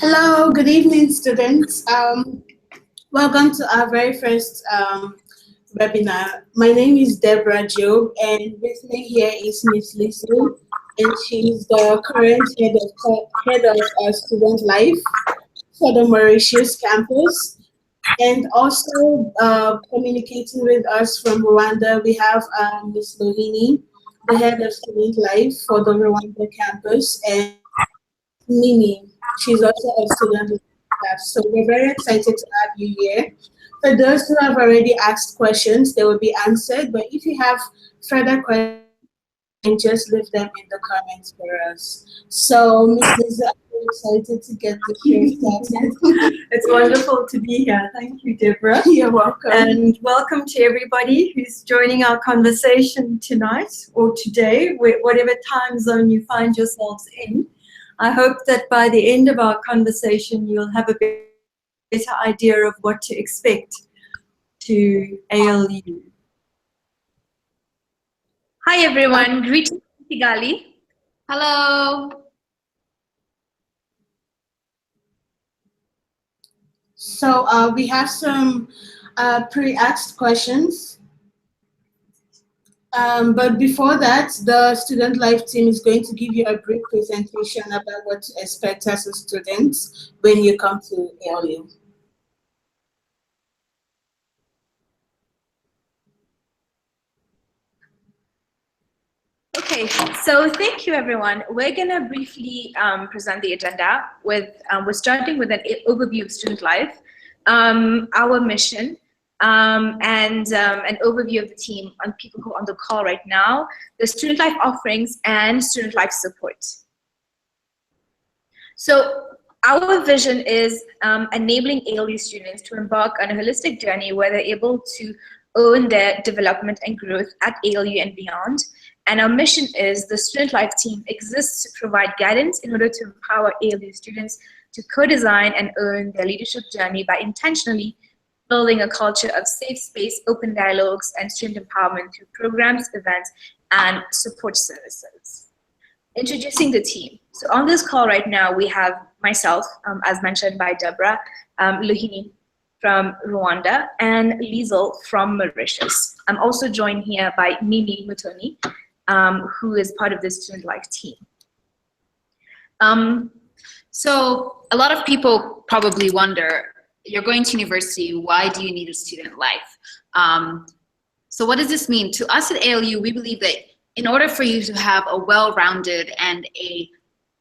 Hello, good evening, students. Welcome to our very first webinar. My name is Deborah Job, and with me here is Miss Lisa, and she's the current head of student life for the Mauritius campus. And also communicating with us from Rwanda, we have Miss Lohini, the head of student life for the Rwanda campus, and Mimi. She's also a student with us. So we're very excited to have you here. For those who have already asked questions, they will be answered. But if you have further questions, and just leave them in the comments for us. So, Ms. Lisa, I'm excited to get the show started. It's wonderful to be here. Thank you, Deborah. You're welcome. And welcome to everybody who's joining our conversation tonight or today, whatever time zone you find yourselves in. I hope that by the end of our conversation, you'll have a better idea of what to expect to ALU. Hi everyone, greetings from Kigali. Hello. So we have some pre-asked questions. But before that, the Student Life team is going to give you a brief presentation about what to expect as a student when you come to ALU. Okay, so thank you everyone. We're gonna briefly present the agenda with, we're starting with an overview of student life, our mission, and an overview of the team and people who are on the call right now, the student life offerings and student life support. So our vision is enabling ALU students to embark on a holistic journey where they're able to own their development and growth at ALU and beyond. And our mission is the Student Life team exists to provide guidance in order to empower ALU students to co-design and own their leadership journey by intentionally building a culture of safe space, open dialogues, and student empowerment through programs, events, and support services. Introducing the team. So on this call right now, we have myself, as mentioned by Deborah, Lohini from Rwanda, and Liesel from Mauritius. I'm also joined here by Mimi Mutoni, who is part of the Student Life team. So a lot of people probably wonder, you're going to university, why do you need a student life? So what does this mean? To us at ALU, we believe that in order for you to have a well-rounded and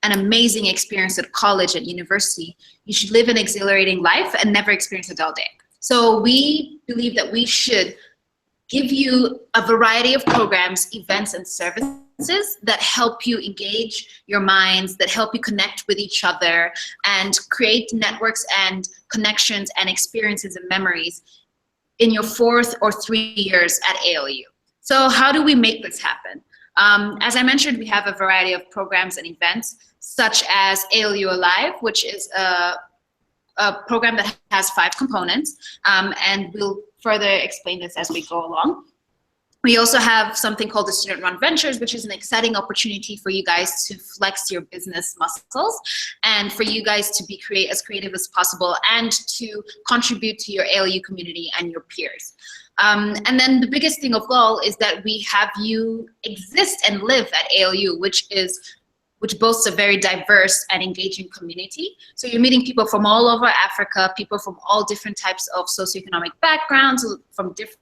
an amazing experience at college and university, you should live an exhilarating life and never experience a dull day. So we believe that we should give you a variety of programs, events, and services that help you engage your minds, that help you connect with each other, and create networks and connections and experiences and memories in your 4th or 3 years at ALU. So how do we make this happen? As I mentioned, we have a variety of programs and events, such as ALU Alive, which is a program that has 5 components, and we'll further explain this as we go along. We also have something called the Student Run Ventures, which is an exciting opportunity for you guys to flex your business muscles and for you guys to be as creative as possible and to contribute to your ALU community and your peers. And then the biggest thing of all is that we have you exist and live at ALU, which boasts a very diverse and engaging community. So you're meeting people from all over Africa, people from all different types of socioeconomic backgrounds, from different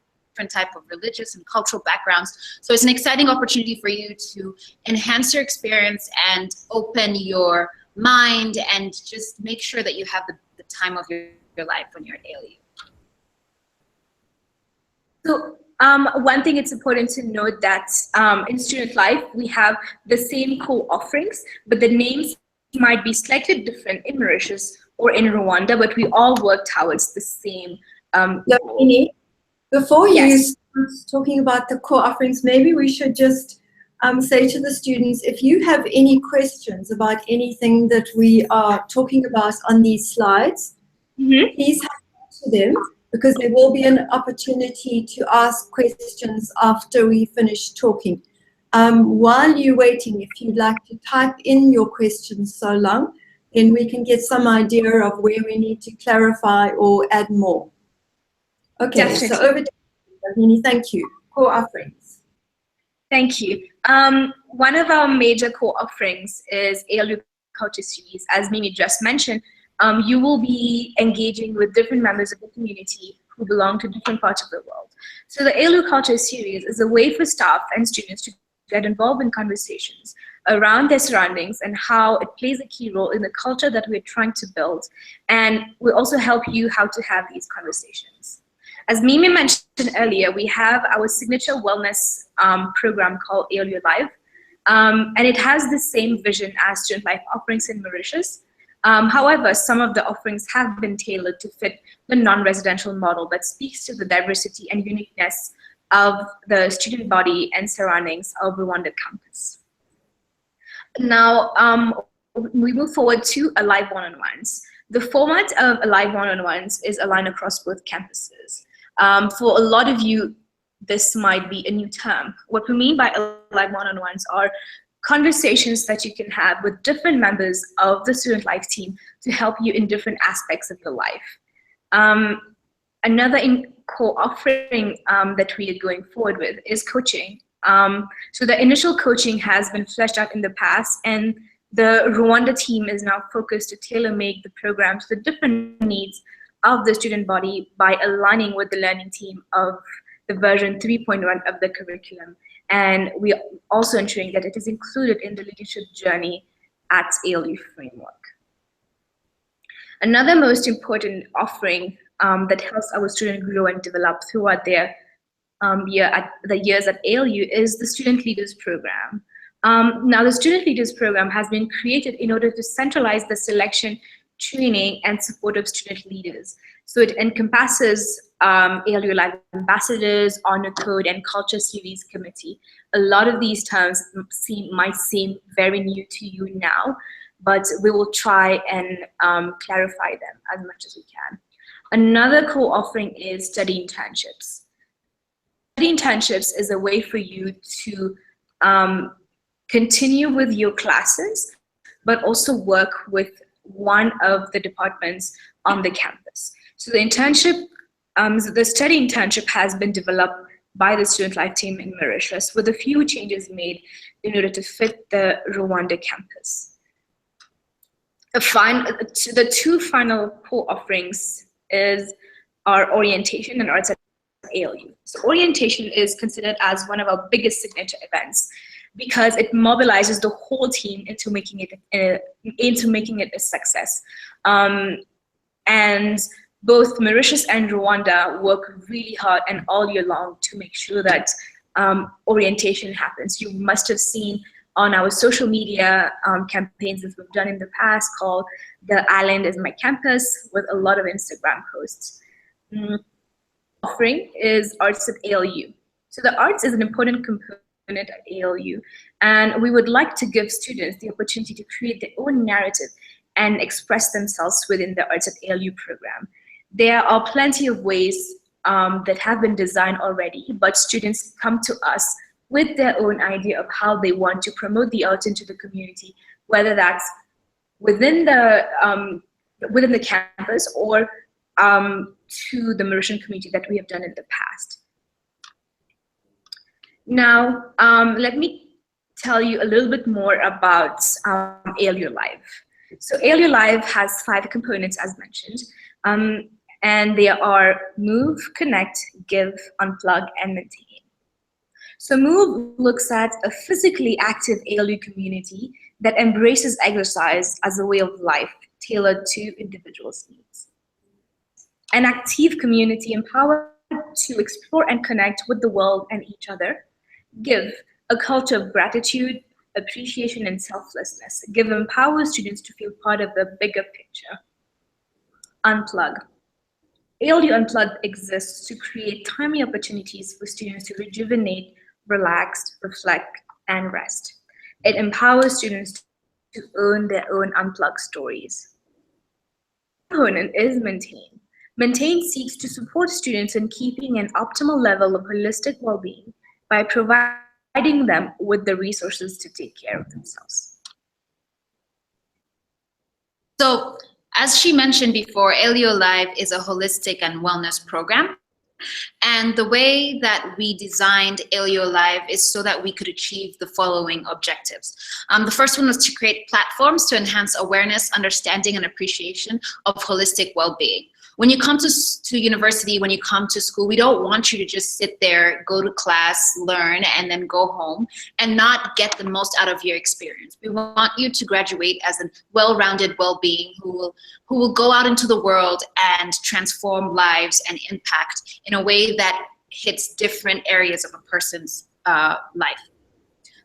type of religious and cultural backgrounds. So it's an exciting opportunity for you to enhance your experience and open your mind and just make sure that you have the time of your life when you're at ALU. So one thing it's important to note that in Student Life, we have the same core offerings, but the names might be slightly different in Mauritius or in Rwanda, but we all work towards the same goal. Before you Yes. start talking about the core offerings, maybe we should just say to the students, if you have any questions about anything that we are talking about on these slides, please answer them, because there will be an opportunity to ask questions after we finish talking. While you're waiting, if you'd like to type in your questions so long, then we can get some idea of where we need to clarify or add more. Okay, so Definitely. over to you, Ravini. Thank you. Core offerings. Thank you. One of our major core offerings is ALU Culture Series. As Mimi just mentioned, you will be engaging with different members of the community who belong to different parts of the world. So the ALU Culture Series is a way for staff and students to get involved in conversations around their surroundings and how it plays a key role in the culture that we're trying to build. And we'll also help you how to have these conversations. As Mimi mentioned earlier, we have our signature wellness program called ALU Live. And it has the same vision as Student Life offerings in Mauritius. However, some of the offerings have been tailored to fit the non-residential model that speaks to the diversity and uniqueness of the student body and surroundings of Rwanda campus. Now, we move forward to Alive One-on-Ones. The format of Alive One-on-Ones is aligned across both campuses. For a lot of you, this might be a new term. What we mean by Alive One-on-Ones are conversations that you can have with different members of the Student Life team to help you in different aspects of your life. Another core offering that we are going forward with is coaching. So the initial coaching has been fleshed out in the past, and the Rwanda team is now focused to tailor-make the program to the different needs of the student body by aligning with the learning team of the version 3.1 of the curriculum. And we are also ensuring that it is included in the leadership journey at ALU framework. Another most important offering that helps our students grow and develop throughout their years at ALU is the Student Leaders Program. Now, the Student Leaders Program has been created in order to centralize the selection, training, and support of student leaders. So it encompasses ALU Live Ambassadors, Honor Code, and Culture Series Committee. A lot of these terms might seem very new to you now, but we will try and clarify them as much as we can. Another core offering is study internships. Study internships is a way for you to continue with your classes, but also work with one of the departments on the campus. So the internship, the study internship has been developed by the Student Life team in Mauritius with a few changes made in order to fit the Rwanda campus. The two final core offerings is our orientation and arts at ALU. So orientation is considered as one of our biggest signature events because it mobilizes the whole team into making it a success. And both Mauritius and Rwanda work really hard and all year long to make sure that orientation happens. You must have seen on our social media campaigns that we've done in the past called The Island is My Campus with a lot of Instagram posts. Offering is arts at ALU. So the arts is an important component at ALU, and we would like to give students the opportunity to create their own narrative and express themselves within the arts at ALU program. There are plenty of ways that have been designed already, but students come to us with their own idea of how they want to promote the arts into the community, whether that's within the campus or to the Mauritian community that we have done in the past. Now, let me tell you a little bit more about ALU Live. So ALU Live has 5 components as mentioned, and they are Move, Connect, Give, Unplug, and Maintain. So Move looks at a physically active ALU community that embraces exercise as a way of life tailored to individuals' needs. An active community empowered to explore and connect with the world and each other. Give, a culture of gratitude, appreciation, and selflessness. Give empowers students to feel part of the bigger picture. Unplug. ALU Unplugged exists to create timely opportunities for students to rejuvenate, relax, reflect, and rest. It empowers students to own their own unplugged stories. Component is Maintain. Maintain seeks to support students in keeping an optimal level of holistic well-being by providing them with the resources to take care of themselves. So as she mentioned before, ALU Alive is a holistic and wellness program. And the way that we designed ALU Alive is so that we could achieve the following objectives. The first one was to create platforms to enhance awareness, understanding, and appreciation of holistic well-being. When you come to university, when you come to school, we don't want you to just sit there, go to class, learn, and then go home and not get the most out of your experience. We want you to graduate as a well-rounded well-being who will go out into the world and transform lives and impact in a way that hits different areas of a person's life.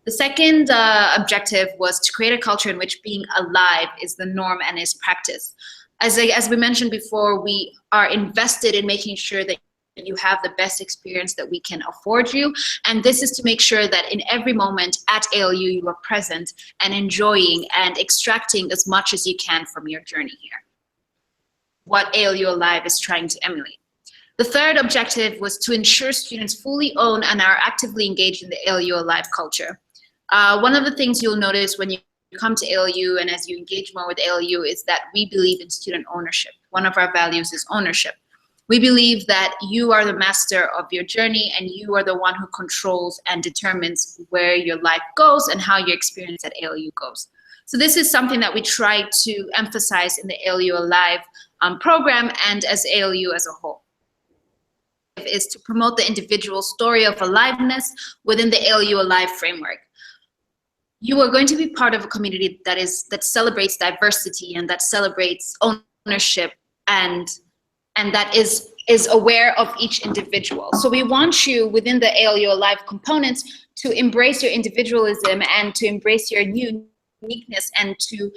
The second objective was to create a culture in which being alive is the norm and is practiced. As we mentioned before, we are invested in making sure that you have the best experience that we can afford you. And this is to make sure that in every moment at ALU, you are present and enjoying and extracting as much as you can from your journey here. What ALU Alive is trying to emulate. The third objective was to ensure students fully own and are actively engaged in the ALU Alive culture. One of the things you'll notice when you come to ALU and as you engage more with ALU is that we believe in student ownership. One of our values is ownership. We believe that you are the master of your journey and you are the one who controls and determines where your life goes and how your experience at ALU goes. So this is something that we try to emphasize in the ALU Alive program and as ALU as a whole. Is to promote the individual story of aliveness within the ALU Alive framework. You are going to be part of a community that celebrates diversity and that celebrates ownership and that is aware of each individual. So we want you within the ALU Alive components to embrace your individualism and to embrace your uniqueness and to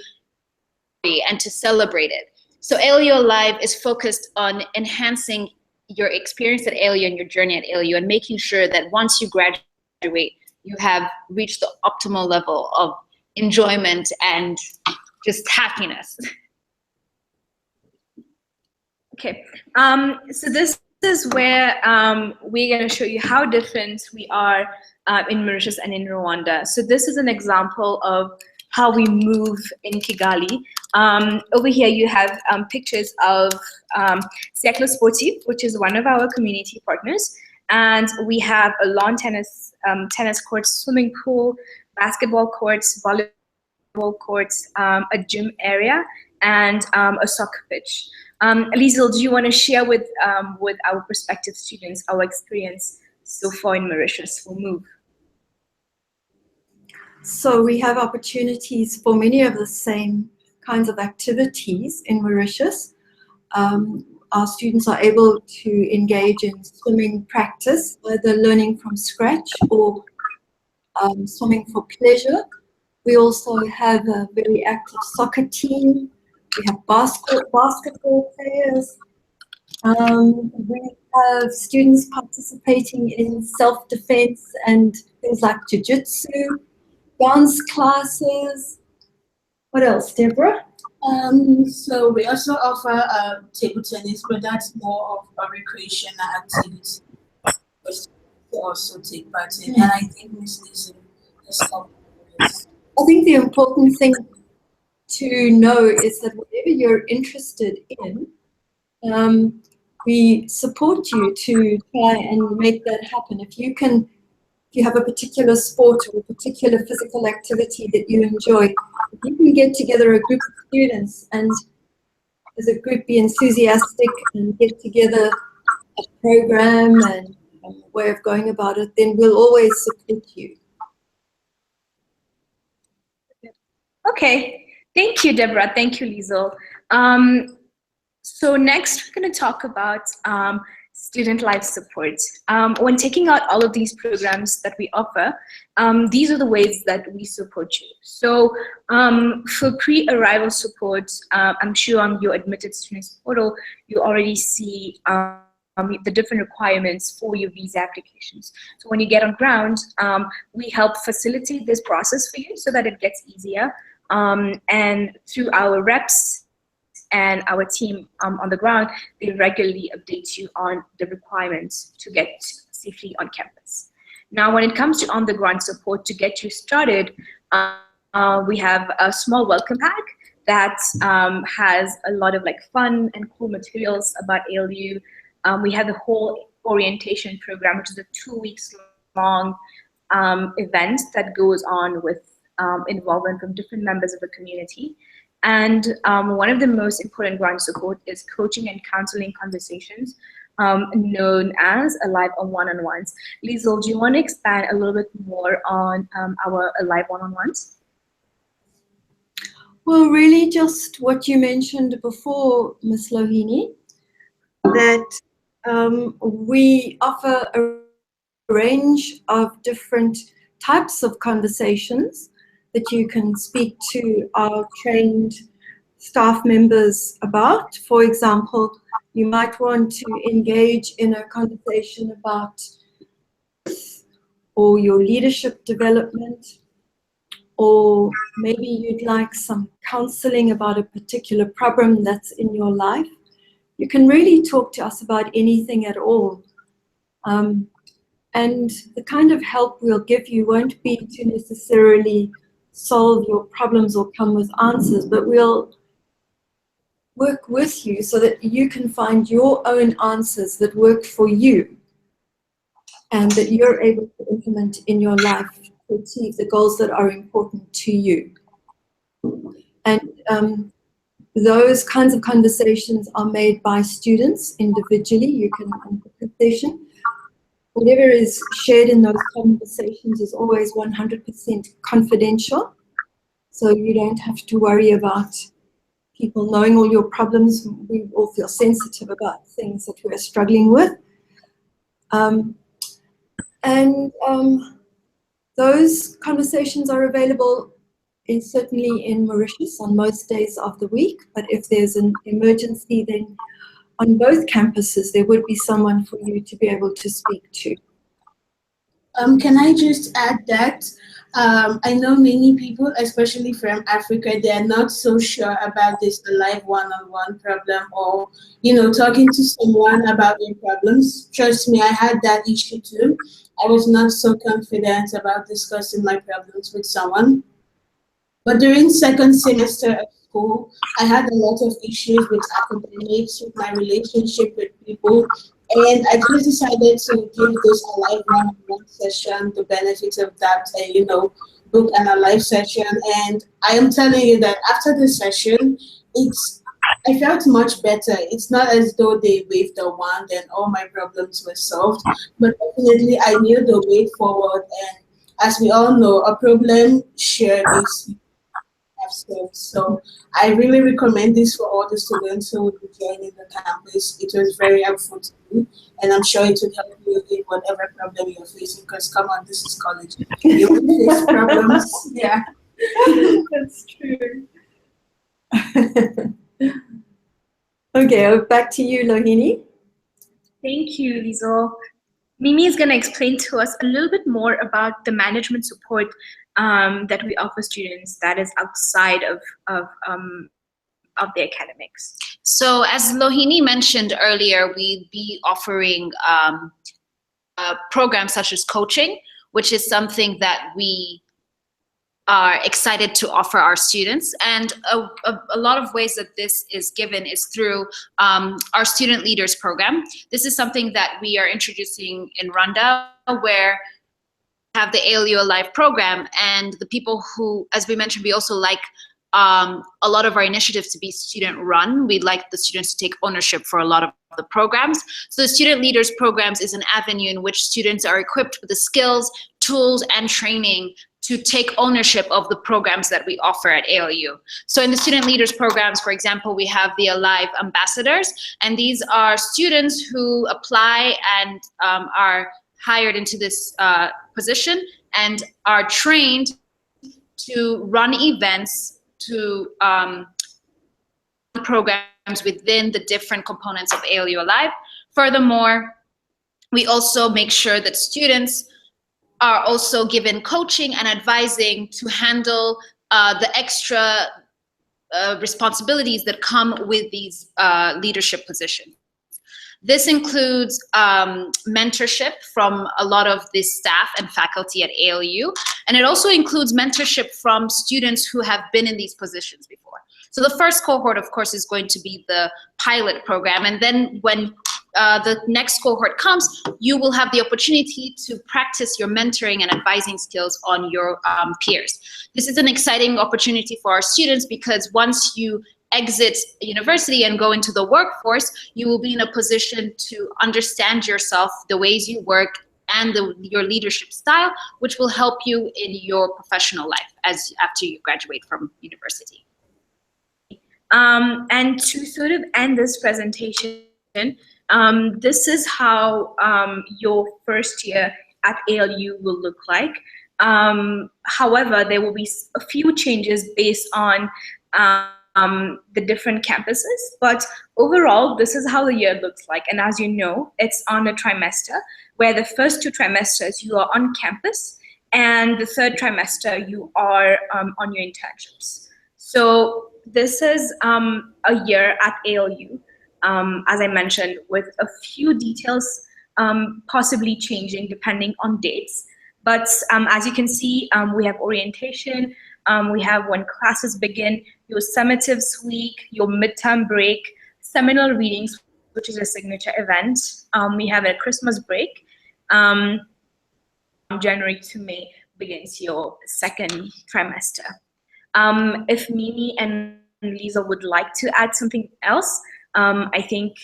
celebrate it. So ALU Alive is focused on enhancing your experience at ALU and your journey at ALU and making sure that once you graduate, you have reached the optimal level of enjoyment and just happiness. Okay, so this is where we're going to show you how different we are in Mauritius and in Rwanda. So this is an example of how we move in Kigali. Over here you have pictures of Siècle Sportif, which is one of our community partners. And we have a lawn tennis court, swimming pool, basketball courts, volleyball courts, a gym area, and a soccer pitch. Liesl, do you want to share with our prospective students our experience so far in Mauritius for MOVE? So we have opportunities for many of the same kinds of activities in Mauritius. Our students are able to engage in swimming practice, either learning from scratch or swimming for pleasure. We also have a very active soccer team. We have basketball players. We have students participating in self-defense and things like jiu-jitsu, dance classes. What else, Deborah? So we also offer table tennis, but that's more of a recreational activity for students to also take part in. And I think Ms. Lisa has helped with this. I think the important thing to know is that whatever you're interested in, we support you to try and make that happen. If you have a particular sport or a particular physical activity that you enjoy, if you can get together a group of students and as a group be enthusiastic and get together a program and a way of going about it, then we'll always support you. Okay, thank you, Deborah. Thank you, Liesl. So next, we're going to talk about student life support. When taking out all of these programs that we offer, these are the ways that we support you. So for pre-arrival support, I'm sure on your admitted students portal, you already see the different requirements for your visa applications. So when you get on ground, we help facilitate this process for you so that it gets easier. And through our reps and our team on the ground, they regularly update you on the requirements to get safely on campus. Now, when it comes to on-the-ground support to get you started, we have a small welcome pack that has a lot of like fun and cool materials about ALU. We have the whole orientation program, which is a 2 weeks long event that goes on with involvement from different members of the community. And one of the most important ground support is coaching and counseling conversations, known as Alive on One-on-Ones. Liesl, do you want to expand a little bit more on our Alive One-on-Ones? Well, really just what you mentioned before, Ms. Lohini, that we offer a range of different types of conversations that you can speak to our trained staff members about. For example, you might want to engage in a conversation about or your leadership development, or maybe you'd like some counseling about a particular problem that's in your life. You can really talk to us about anything at all. And the kind of help we'll give you won't be to necessarily solve your problems or come with answers, but we'll work with you so that you can find your own answers that work for you and that you're able to implement in your life to achieve the goals that are important to you. And those kinds of conversations are made by students individually. You can conversation. Whatever is shared in those conversations is always 100% confidential. So you don't have to worry about people knowing all your problems. We all feel sensitive about things that we're struggling with. Those conversations are available certainly in Mauritius on most days of the week, but if there's an emergency, then on both campuses there would be someone for you to be able to speak to. Can I just add that I know many people, especially from Africa, they are not so sure about this Alive one-on-one problem, or, you know, talking to someone about your problems. Trust me, I had that issue too. I was not so confident about discussing my problems with someone. But during second semester of school, I had a lot of issues with academics, with my relationship with people, and I just decided to give this Alive one-on-one session the benefit of that, and, you know, book an Alive session. And I am telling you that after the session, I felt much better. It's not as though they waved a wand and all my problems were solved, but definitely I knew the way forward. And as we all know, a problem shared is solved. So I really recommend this for all the students who will be joining the campus. It was very helpful to me, and I'm sure it will help you in whatever problem you're facing, because come on, this is college. You will face problems. Yeah. That's true. Okay, back to you, Lohini. Thank you, Liesl. Mimi is going to explain to us a little bit more about the management support that we offer students that is outside of the academics. So as Lohini mentioned earlier, we'd be offering programs such as coaching, which is something that we are excited to offer our students. And a lot of ways that this is given is through our student leaders program. This is something that we are introducing in Rwanda, where we have the ALU Alive program, and the people who, as we mentioned, we also like a lot of our initiatives to be student run. We'd like the students to take ownership for a lot of the programs. So the student leaders programs is an avenue in which students are equipped with the skills, tools, and training to take ownership of the programs that we offer at ALU. So in the student leaders programs, for example, we have the Alive ambassadors, and these are students who apply and are hired into this position and are trained to run events, to programs within the different components of ALU Alive. Furthermore, we also make sure that students are also given coaching and advising to handle the extra responsibilities that come with these leadership positions. This includes mentorship from a lot of the staff and faculty at ALU, and it also includes mentorship from students who have been in these positions before. So the first cohort, of course, is going to be the pilot program. And then when the next cohort comes, you will have the opportunity to practice your mentoring and advising skills on your peers. This is an exciting opportunity for our students because once you exit university and go into the workforce, you will be in a position to understand yourself, the ways you work, and your leadership style, which will help you in your professional life after you graduate from university. And to sort of end this presentation, this is how your first year at ALU will look like. However, there will be a few changes based on the different campuses, but overall, this is how the year looks like. And as you know, it's on a trimester, where the first 2 trimesters you are on campus, and the third trimester you are on your internships. So this is a year at ALU, as I mentioned, with a few details possibly changing depending on dates. But as you can see, we have orientation, we have when classes begin, your summatives week, your midterm break, seminal readings, which is a signature event. We have a Christmas break. January to May begins your second trimester. If Mimi and Lisa would like to add something else, I think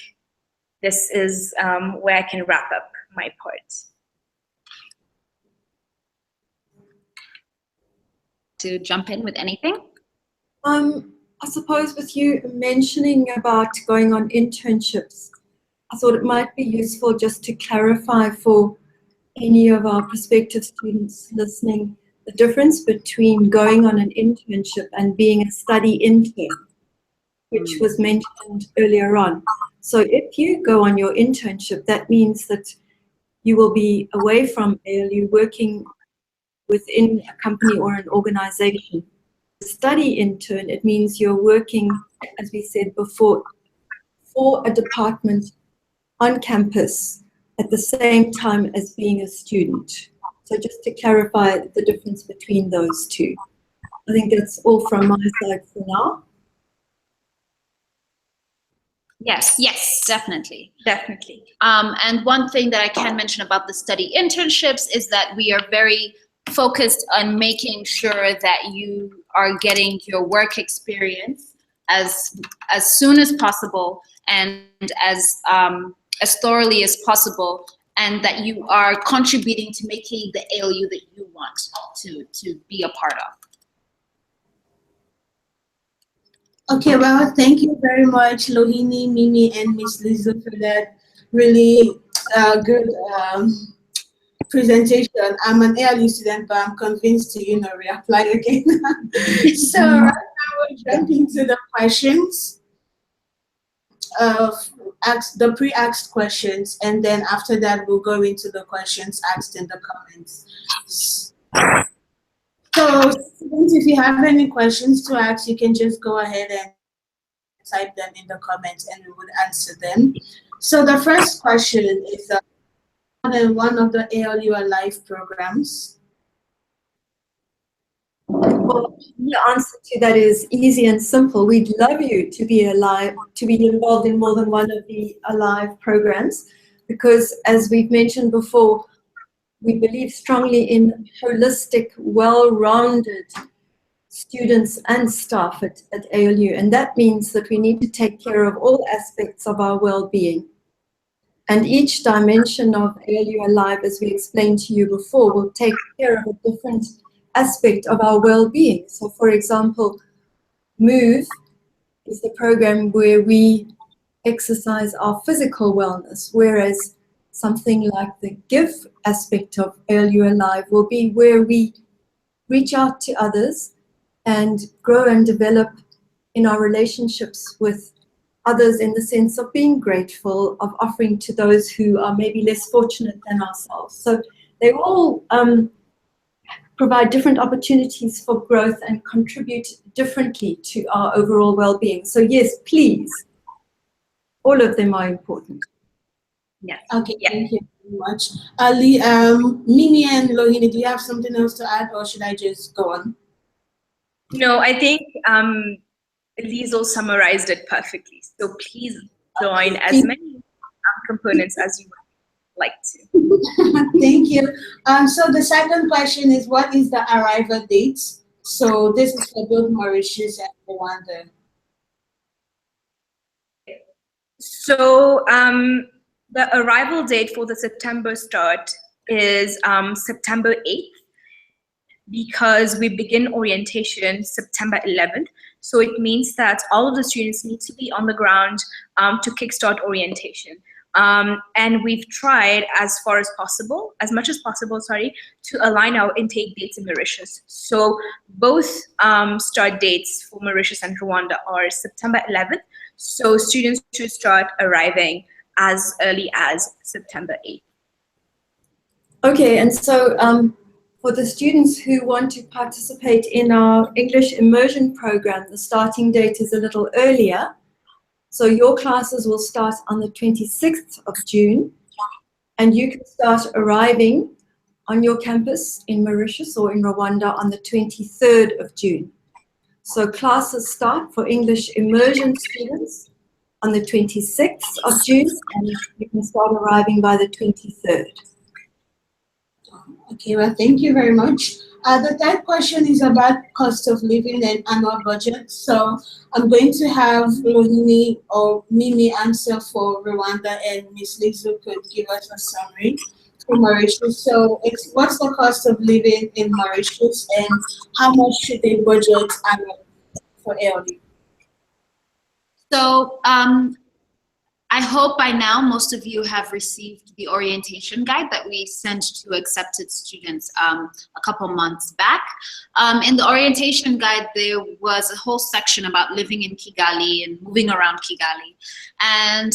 this is where I can wrap up my part. To jump in with anything? I suppose with you mentioning about going on internships, I thought it might be useful just to clarify for any of our prospective students listening the difference between going on an internship and being a study intern, which was mentioned earlier on. So if you go on your internship, that means that you will be away from ALU working within a company or an organization. Study intern, it means you're working, as we said before, for a department on campus at the same time as being a student. So just to clarify the difference between those two. I think that's all from my side for now. Yes, definitely. Definitely. And one thing that I can mention about the study internships is that we are very focused on making sure that you are getting your work experience as soon as possible and as thoroughly as possible, and that you are contributing to making the ALU that you want to be a part of. Okay, well, thank you very much, Lohini, Mimi, and Miss Lisa for that really good presentation. I'm an ALU student, but I'm convinced to, reapply again. So right now we'll jump into the questions, the pre-asked questions, and then after that we'll go into the questions asked in the comments. So students, if you have any questions to ask, you can just go ahead and type them in the comments and we would answer them. So the first question is one of the ALU Alive programs. Well, the answer to that is easy and simple. We'd love you to be involved in more than one of the Alive programs, because as we've mentioned before, we believe strongly in holistic, well-rounded students and staff at ALU, and that means that we need to take care of all aspects of our well-being. And each dimension of ALU Alive, as we explained to you before, will take care of a different aspect of our well-being. So for example, MOVE is the program where we exercise our physical wellness, whereas something like the GIVE aspect of ALU Alive will be where we reach out to others and grow and develop in our relationships with others, in the sense of being grateful, of offering to those who are maybe less fortunate than ourselves. So they all provide different opportunities for growth and contribute differently to our overall well-being. So yes, please, all of them are important. Yes. Okay, thank you very much. Ali, Mimi and Lohini, do you have something else to add, or should I just go on? No, I think Liesl summarized it perfectly. So please join as many components as you would like to. Thank you. So the second question is, what is the arrival date? So this is for both Mauritius and Rwanda. So the arrival date for the September start is September 8th, because we begin orientation September 11th. So it means that all of the students need to be on the ground to kickstart orientation. And we've tried as much as possible, to align our intake dates in Mauritius. So both start dates for Mauritius and Rwanda are September 11th. So students should start arriving as early as September 8th. Okay, and so for the students who want to participate in our English immersion program, the starting date is a little earlier. So your classes will start on the 26th of June, and you can start arriving on your campus in Mauritius or in Rwanda on the 23rd of June. So classes start for English immersion students on the 26th of June, and you can start arriving by the 23rd. Okay, well, thank you very much. The third question is about cost of living and annual budget. So I'm going to have Rohini or Mimi answer for Rwanda, and Ms. Lizu could give us a summary for Mauritius. So what's the cost of living in Mauritius, and how much should they budget annually for ALU? So I hope by now most of you have received the orientation guide that we sent to accepted students a couple months back. In the orientation guide, there was a whole section about living in Kigali and moving around Kigali. And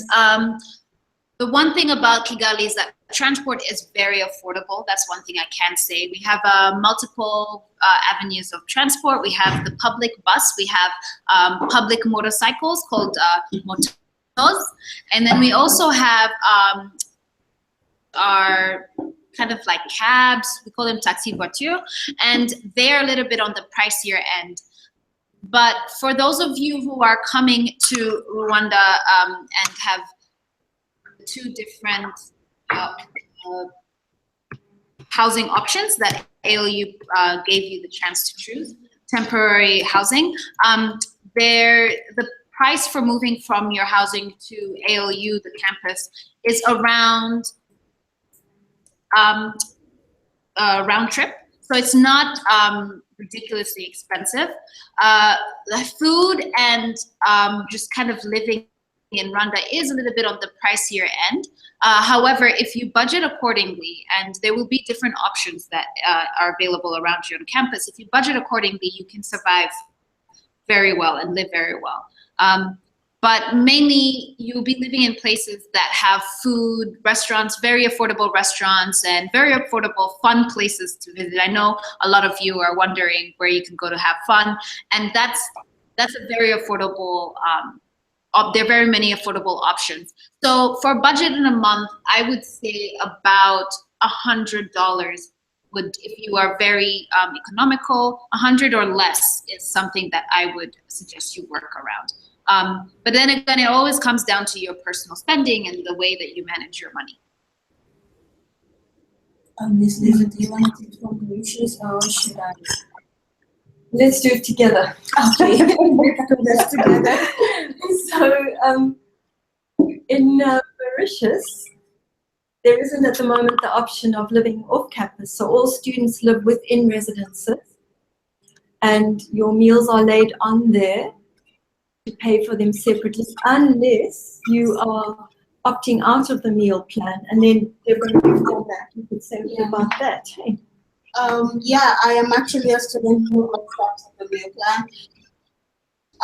the one thing about Kigali is that transport is very affordable. That's one thing I can say. We have multiple avenues of transport. We have the public bus. We have public motorcycles called motos. And then we also have our kind of like cabs. We call them taxi voiture. And they're a little bit on the pricier end. But for those of you who are coming to Rwanda and have two different housing options that ALU gave you the chance to choose, temporary housing, the price for moving from your housing to ALU, the campus, is around round trip. So it's not ridiculously expensive. The food and just kind of living in Rwanda is a little bit on the pricier end. However, if you budget accordingly, and there will be different options that are available around you on campus, if you budget accordingly, you can survive very well and live very well. But mainly you'll be living in places that have food, restaurants, very affordable restaurants, and very affordable fun places to visit. I know a lot of you are wondering where you can go to have fun, and that's a very affordable, there are very many affordable options. So for budget in a month, I would say about $100 would, if you are very economical, 100 or less is something that I would suggest you work around. But then again, it always comes down to your personal spending and the way that you manage your money. Ms. Lisa, do you want to take some Mauritius, or should I? Let's do it together. Okay, let's do together. So in Mauritius, there isn't at the moment the option of living off campus. So all students live within residences, and your meals are laid on there. To pay for them separately, unless you are opting out of the meal plan. And then Deborah, you could say about that. Hey. Yeah, I am actually a student who opts out of the meal plan.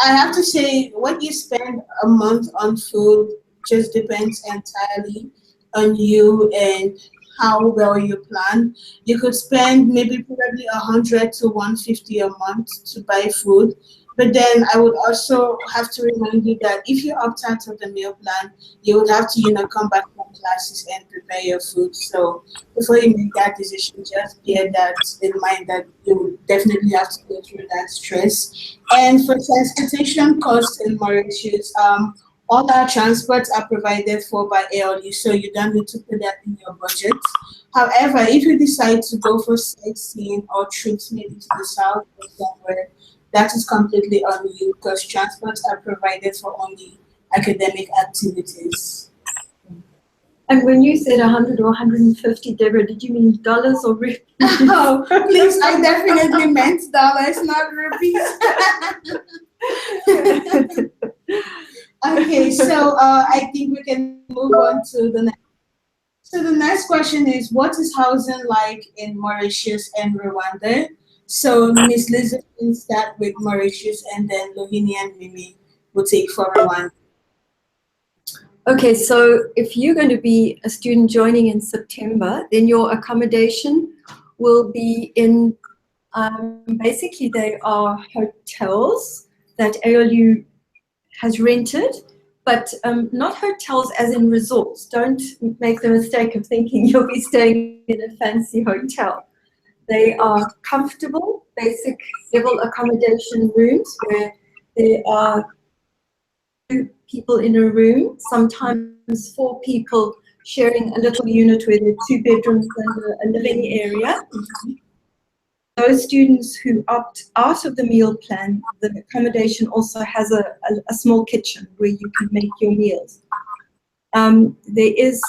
I have to say, what you spend a month on food just depends entirely on you and how well you plan. You could spend maybe probably 100 to 150 a month to buy food. But then I would also have to remind you that if you opt out of the meal plan, you would have to, come back from classes and prepare your food. So before you make that decision, just bear that in mind, that you definitely have to go through that stress. And for transportation costs in Mauritius, all our transports are provided for by ALU, so you don't need to put that in your budget. However, if you decide to go for sightseeing or trips maybe to the south or somewhere, that is completely on you because transports are provided for only academic activities. And when you said 100 or 150, Deborah, did you mean dollars or rupees? Oh, please, I definitely meant dollars, not rupees. Okay, so I think we can move on to the next. So the next question is, what is housing like in Mauritius and Rwanda? So Miss Lizzie can start with Mauritius, and then Lohini and Mimi will take for Rwanda. Okay, so if you're going to be a student joining in September, then your accommodation will be in, basically they are hotels that ALU has rented, but not hotels as in resorts. Don't make the mistake of thinking you'll be staying in a fancy hotel. They are comfortable, basic level accommodation rooms where there are two people in a room, sometimes four people sharing a little unit where there are two bedrooms and a living area. Those students who opt out of the meal plan, the accommodation also has a small kitchen where you can make your meals. There is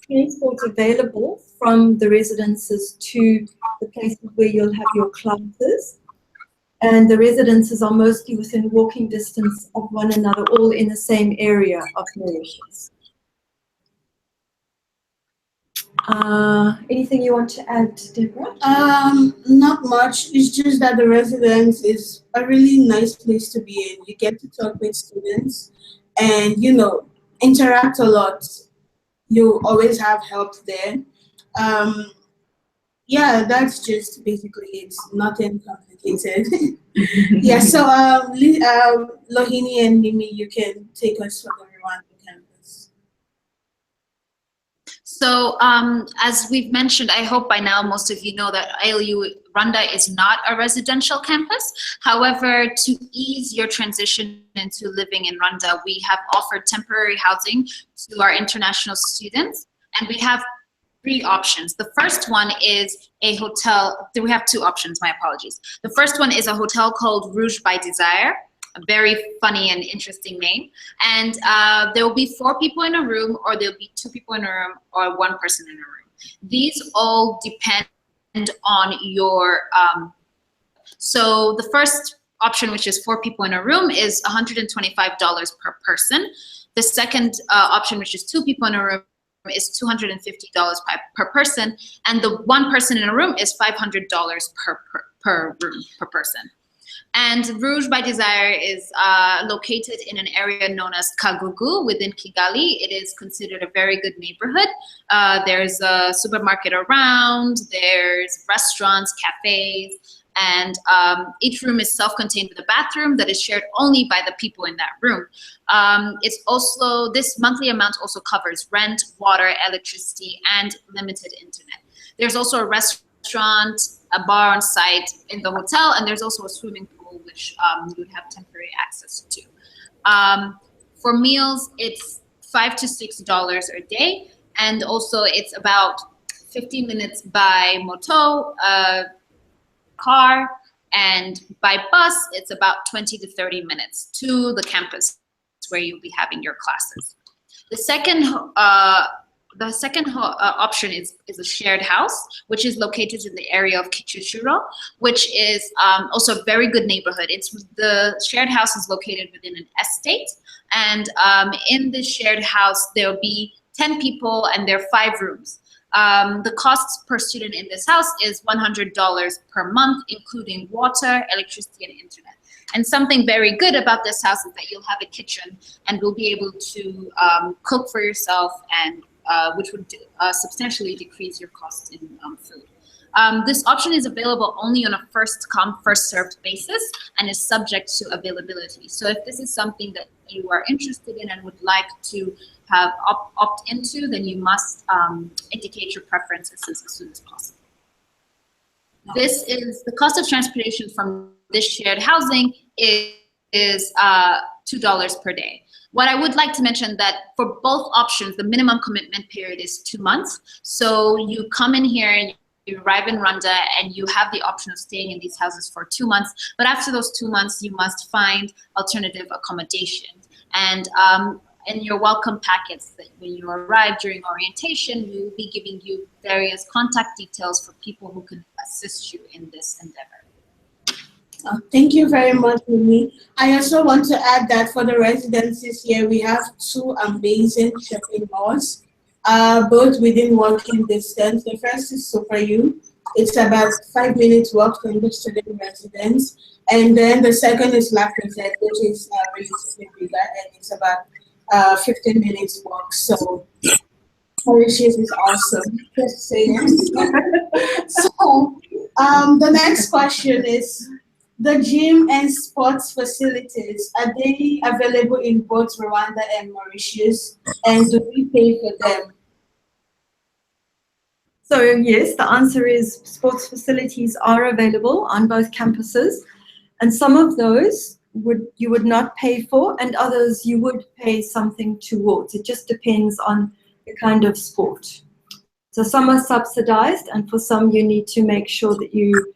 transport available from the residences to the places where you'll have your classes. And the residences are mostly within walking distance of one another, all in the same area of Mauritius. Anything you want to add, Deborah? Not much. It's just that the residence is a really nice place to be in. You get to talk with students and, interact a lot. You always have help there. Yeah, that's just basically it. Nothing complicated. Yeah, so Lohini and Mimi, you can take us for the Rwanda campus. So as we've mentioned, I hope by now most of you know that ALU Rwanda is not a residential campus. However, to ease your transition into living in Rwanda, we have offered temporary housing to our international students, and we have three options. The first one is a hotel. We have two options, my apologies. The first one is a hotel called Rouge by Desire, a very funny and interesting name. And there will be 4 people in a room, or there'll be 2 people in a room, or 1 person in a room. These all depend on your, so the first option, which is 4 people in a room, is $125 per person. The second option, which is 2 people in a room, is $250 per person, and the 1 person in a room is $500 per room per person. And Rouge by Desire is located in an area known as Kagugu within Kigali. It is considered a very good neighborhood. There's a supermarket around, there's restaurants, cafes, and each room is self-contained with a bathroom that is shared only by the people in that room. It's also, this monthly amount also covers rent, water, electricity, and limited internet. There's also a restaurant, a bar on site in the hotel, and there's also a swimming pool which you would have temporary access to. For meals, it's $5 to $6 a day, and also it's about 15 minutes by moto, car, and by bus, it's about 20 to 30 minutes to the campus where you'll be having your classes. The second option is a shared house, which is located in the area of Kichuchuro, which is also a very good neighborhood. The shared house is located within an estate, and in this shared house, there'll be 10 people and there are 5 rooms. The costs per student in this house is $100 per month, including water, electricity, and internet. And something very good about this house is that you'll have a kitchen and will be able to cook for yourself, and which would substantially decrease your costs in food. This option is available only on a first-come, first-served basis and is subject to availability. So if this is something that you are interested in and would like to have opt into, then you must indicate your preferences as soon as possible. This is the cost of transportation from this shared housing is $2 per day. What I would like to mention that for both options, the minimum commitment period is 2 months. So you come in here and you arrive in Rwanda and you have the option of staying in these houses for 2 months. But after those 2 months, you must find alternative accommodations. And in your welcome packets, that when you arrive during orientation, we will be giving you various contact details for people who can assist you in this endeavor. Thank you very much, Mimi. I also want to add that for the residences here, we have 2 amazing shopping malls, both within walking distance. The first is Super U. It's about 5 minutes walk from the student residence. And then the second is La Crusade, which is relatively bigger, and it's about 15 minutes walk. So Mauritius is awesome. Just saying. So the next question is, the gym and sports facilities, are they available in both Rwanda and Mauritius? And do we pay for them? So yes, the answer is sports facilities are available on both campuses, and some of those you would not pay for, and others you would pay something towards. It just depends on the kind of sport. So some are subsidized, and for some you need to make sure that you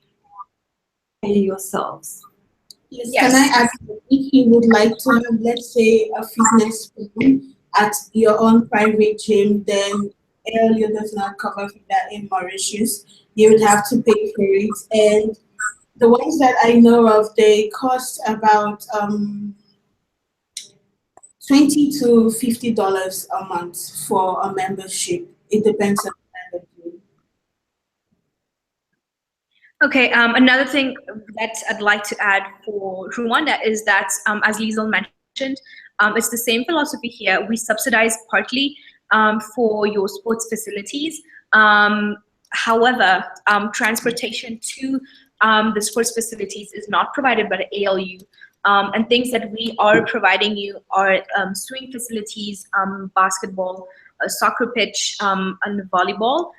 pay yourselves. Yes. Can I ask if you would like to have, let's say, a fitness room at your own private gym, then earlier does not cover for that in Mauritius. You would have to pay for it. And the ones that I know of, they cost about $20 to $50 a month for a membership. It depends on the kind of gym. Okay, another thing that I'd like to add for Rwanda is that, as Liesel mentioned, it's the same philosophy here. We subsidize partly for your sports facilities. However, transportation to the sports facilities is not provided by the ALU. And things that we are providing you are swing facilities, basketball, a soccer pitch, and volleyball.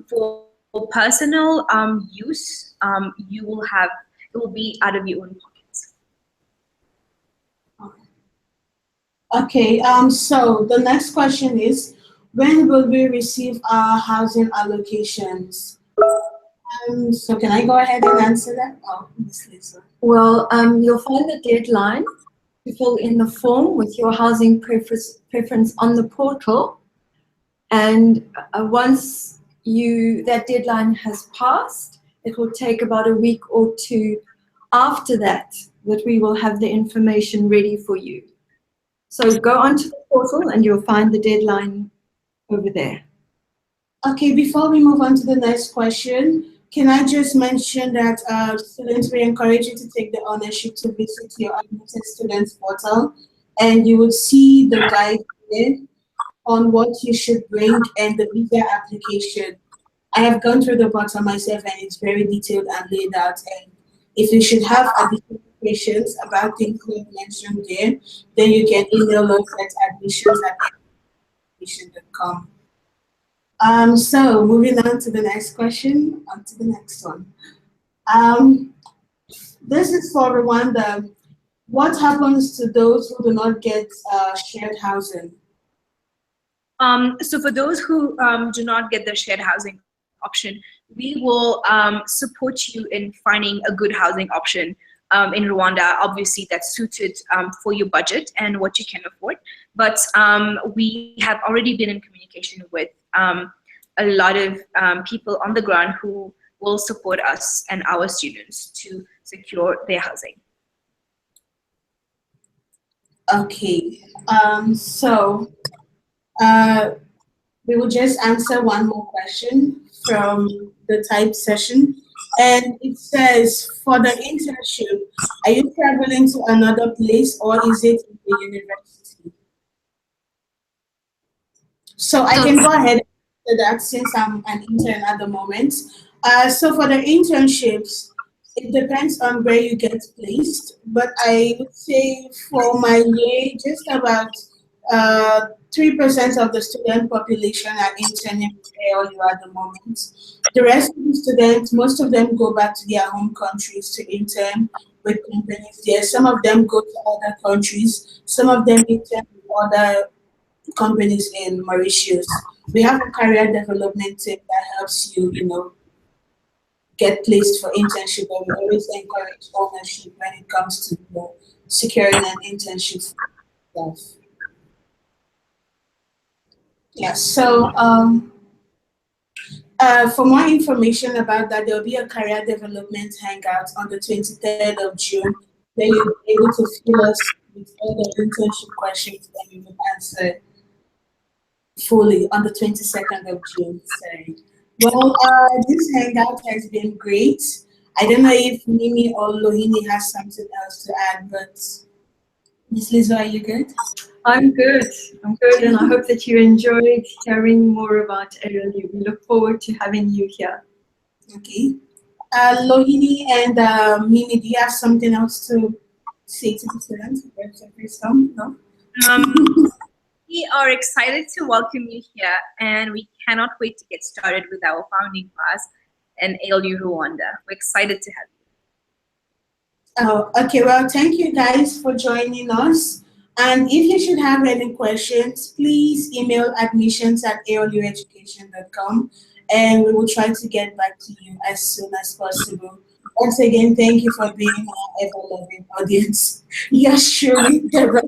For personal use, it will be out of your own pockets. Okay, so the next question is, when will we receive our housing allocations? So can I go ahead and answer that? Oh, Ms. Lisa. Well, you'll find the deadline to fill in the form with your housing preference on the portal, and once that deadline has passed, it will take about a week or 2 after that we will have the information ready for you. So go onto the portal and you'll find the deadline over there. Okay, before we move on to the next question, can I just mention that students, we encourage you to take the ownership to visit your admitted students portal, and you will see the guide there on what you should bring and the visa application. I have gone through the portal myself, and it's very detailed and laid out. And if you should have additional questions about things we have mentioned there, then you can email us at admissions@admission.com. So moving on to the next question, on to the next one. This is for Rwanda. What happens to those who do not get shared housing? So for those who do not get the shared housing option, we will support you in finding a good housing option in Rwanda, obviously that's suited for your budget and what you can afford. But we have already been in communication with a lot of people on the ground who will support us and our students to secure their housing. Okay, we will just answer one more question from the type session. And it says, for the internship, are you traveling to another place or is it in the university? So I can go ahead and answer that since I'm an intern at the moment. So for the internships, it depends on where you get placed, but I would say for my year, just about 3% of the student population are interning with ALU at the moment. The rest of the students, most of them go back to their home countries to intern with companies there. Some of them go to other countries. Some of them intern with other companies in Mauritius. We have a career development team that helps you, get placed for internship, but we always encourage ownership when it comes to securing an internship for yourself. Yes, so for more information about that, there will be a career development hangout on the 23rd of June, where you'll be able to fill us with all the internship questions that we will answer fully on the 22nd of June. Sorry. Well, this hangout has been great. I don't know if Mimi or Lohini has something else to add, but Miss Lizzo, are you good? I'm good. I'm good, and I hope that you enjoyed hearing more about ALU. We look forward to having you here. Okay. Lohini and Mimi, do you have something else to say to the students? No? We are excited to welcome you here, and we cannot wait to get started with our founding class in ALU Rwanda. We're excited to have you. Oh, okay. Well, thank you guys for joining us. And if you should have any questions, please email admissions@aolueducation.com and we will try to get back to you as soon as possible. Once again, thank you for being our ever-loving audience. Yes, surely, Deborah.